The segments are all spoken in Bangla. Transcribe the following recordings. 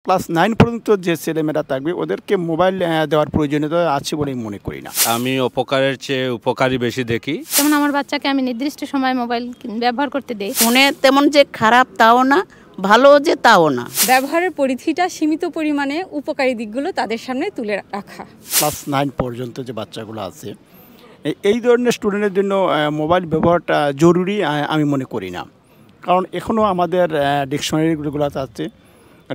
ক্লাস 9 পর্যন্ত যে ছেলেমেয়েরা থাকবে ওদেরকে মোবাইল দেওয়ার প্রয়োজনীয়তা আছে বলে মনে করি না। আমি উপকারের চেয়ে উপকারী বেশি দেখি। যেমন আমার বাচ্চাকে আমি নির্দিষ্ট সময় মোবাইল ব্যবহার করতে দেই। ফোনে তেমন যে খারাপ তাও না, ভালো যে তাও না। ব্যবহারের পরিধিটা সীমিত পরিমাণে উপকারী দিকগুলো তাদের সামনে তুলে রাখা। ক্লাস 9 পর্যন্ত যে বাচ্চাগুলো আছে এই ধরনের স্টুডেন্টের জন্য মোবাইল ব্যবহারটা জরুরি আমি মনে করি না। কারণ এখনও আমাদের ডিকশনারিগুলো আছে,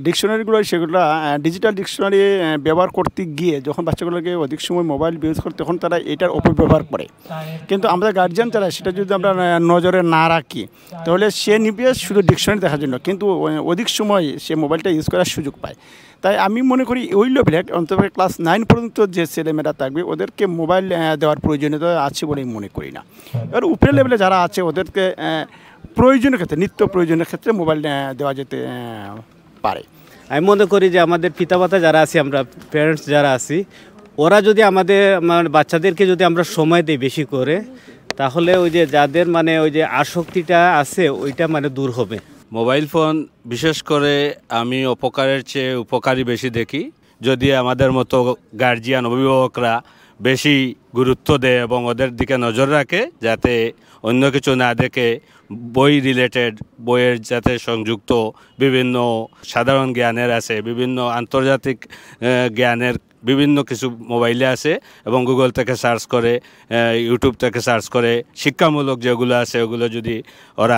ডিকশনারিগুলো সেগুলো ডিজিটাল ডিকশনারি ব্যবহার করতে গিয়ে যখন বাচ্চাগুলোকে অধিক সময় মোবাইল ইউজ করে তখন তারা এটার অপব্যবহার করে। কিন্তু আমাদের গার্জিয়ান যারা সেটা যদি আমরা নজরে না রাখি তাহলে সে নিবে শুধু ডিকশনারি দেখার জন্য, কিন্তু অধিক সময় সে মোবাইলটা ইউজ করার সুযোগ পায়। তাই আমি মনে করি ওই লেভেলে অন্তত ক্লাস 9 পর্যন্ত যে ছেলেমেয়েরা থাকবে ওদেরকে মোবাইল দেওয়ার প্রয়োজনীয়তা আছে বলে মনে করি না। এবার উপরের লেভেলে যারা আছে ওদেরকে প্রয়োজনীয় ক্ষেত্রে, নিত্য প্রয়োজনীয় ক্ষেত্রে মোবাইল দেওয়া যেতে পারে। আমি মনে করি যে আমাদের পিতামাতা যারা আছি, আমরা প্যারেন্টস যারা আছি, ওরা যদি আমাদের বাচ্চাদেরকে যদি আমরা সময় দিই বেশি করে, তাহলে ওই যে যাদের ওই যে আসক্তিটা আছে ওইটা দূর হবে। মোবাইল ফোন বিশেষ করে আমি উপকারের চেয়ে উপকারী বেশি দেখি। যদি আমাদের মতো গার্জিয়ান অভিভাবকরা বেশি গুরুত্ব দেয় এবং ওদের দিকে নজর রাখে যাতে অন্য কিছু না দেখে বই রিলেটেড, বইয়ের যাতে সংযুক্ত বিভিন্ন সাধারণ জ্ঞানের আছে, বিভিন্ন আন্তর্জাতিক জ্ঞানের বিভিন্ন কিছু মোবাইলে আছে এবং গুগল থেকে সার্চ করে, ইউটিউব থেকে সার্চ করে শিক্ষামূলক যেগুলো আছে ওগুলো যদি ওরা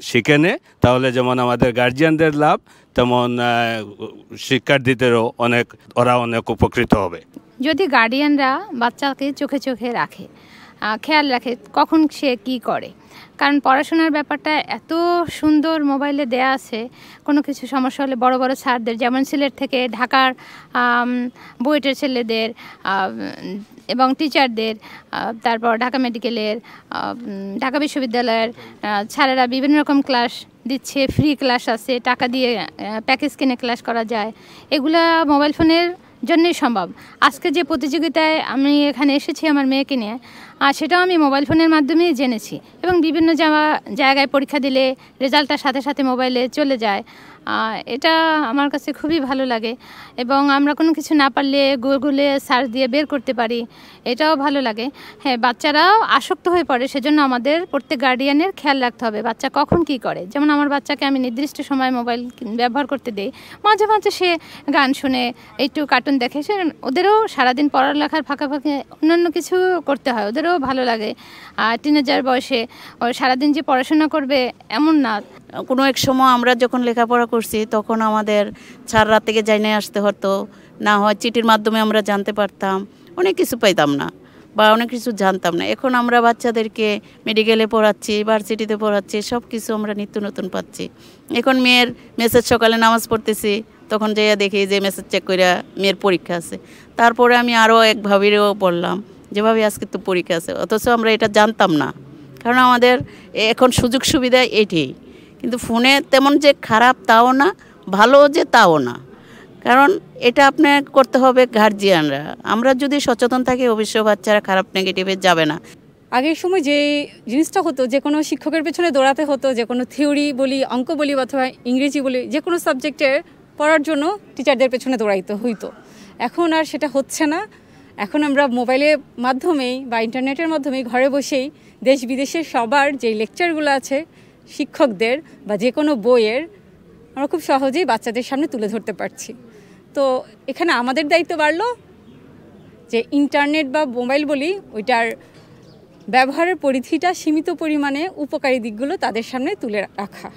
শিখে নেয় তাহলে যেমন আমাদের গার্জিয়ানদের লাভ তেমন শিক্ষার্থীদেরও ওরা অনেক উপকৃত হবে। যদি গার্ডিয়ানরা বাচ্চাকে চোখে চোখে রাখে, খেয়াল রাখে কখন সে কী করে, কারণ পড়াশোনার ব্যাপারটা এত সুন্দর মোবাইলে দেয়া আছে। কোনো কিছু সমস্যা হলে বড় বড় স্যারদের, যেমন সিলেট থেকে ঢাকার বুয়েটের ছেলেদের এবং টিচারদের, তারপর ঢাকা মেডিকেলের, ঢাকা বিশ্ববিদ্যালয়ের স্যারেরা বিভিন্ন রকম ক্লাস দিচ্ছে, ফ্রি ক্লাস আছে, টাকা দিয়ে প্যাকেজ কিনে ক্লাস করা যায়। এগুলা মোবাইল ফোনের জন্যই সম্ভব। আজকে যে প্রতিযোগিতায় আমি এখানে এসেছি আমার মেয়েকে নিয়ে, সেটাও আমি মোবাইল ফোনের মাধ্যমেই জেনেছি। এবং বিভিন্ন জায়গায় পরীক্ষা দিলে রেজাল্টটার সাথে সাথে মোবাইলে চলে যায়। এটা আমার কাছে খুবই ভালো লাগে। এবং আমরা কোনো কিছু না পারলে গুগলে সার্চ দিয়ে বের করতে পারি, এটাও ভালো লাগে। হ্যাঁ, বাচ্চারাও আসক্ত হয়ে পড়ে, সেজন্য আমাদের প্রত্যেক গার্ডিয়ানের খেয়াল রাখতে হবে বাচ্চা কখন কি করে। যেমন আমার বাচ্চাকে আমি নির্দিষ্ট সময় মোবাইল ব্যবহার করতে দেই। মাঝে মাঝে সে গান শুনে, একটু কার্টুন দেখে, সে ওদেরও সারাদিন পড়ালেখার ফাঁকে ফাঁকে অন্যান্য কিছু করতে হয়, ওদেরও ভালো লাগে। টিনেজার বয়সে ও সারাদিন যে পড়াশোনা করবে এমন না। কোনো এক সময় আমরা যখন লেখাপড়া করছি তখন আমাদের ছাড় থেকে জানিয়ে আসতে হতো, না হয় চিঠির মাধ্যমে আমরা জানতে পারতাম, অনেক কিছু পাইতাম না বা অনেক কিছু জানতাম না। এখন আমরা বাচ্চাদেরকে মেডিকেলে পড়াচ্ছি, ভার্সিটিতে পড়াচ্ছি, সব কিছু আমরা নিত্য নতুন পাচ্ছি। এখন মেয়ের মেসেজ, সকালে নামাজ পড়তেছি তখন যাইয়া দেখি যে মেসেজ চেক করে মেয়ের পরীক্ষা আছে। তারপরে আমি আরও এক ভাবিরেও বললাম যেভাবে আজকে তো পরীক্ষা আছে, অথচ আমরা এটা জানতাম না, কারণ আমাদের এখন সুযোগ সুবিধা এটাই। কিন্তু ফোনে তেমন যে খারাপ তাও না, ভালো যে তাও না, কারণ এটা আপনি করতে হবে গার্জিয়ানরা। আমরা যদি সচেতন থাকি অবশ্য বাচ্চারা খারাপ নেগেটিভে যাবে না। আগের সময় যে জিনিসটা হতো, যে কোনো শিক্ষকের পেছনে দৌড়াতে হতো, যে কোনো থিওরি বলি, অঙ্ক বলি অথবা ইংরেজি বলি, যে কোনো সাবজেক্টের পড়ার জন্য টিচারদের পেছনে দৌড়াইতে হইতো। এখন আর সেটা হচ্ছে না। এখন আমরা মোবাইলের মাধ্যমেই বা ইন্টারনেটের মাধ্যমেই ঘরে বসেই দেশ বিদেশের সবার যে লেকচারগুলো আছে শিক্ষকদের বা যে কোনো বইয়ের, আমরা খুব সহজেই বাচ্চাদের সামনে তুলে ধরতে পারছি। তো এখানে আমাদের দায়িত্ব বাড়লো যে ইন্টারনেট বা মোবাইল বলি ওইটার ব্যবহারের পরিধিটা সীমিত পরিমাণে উপকারী দিকগুলো তাদের সামনে তুলে রাখা।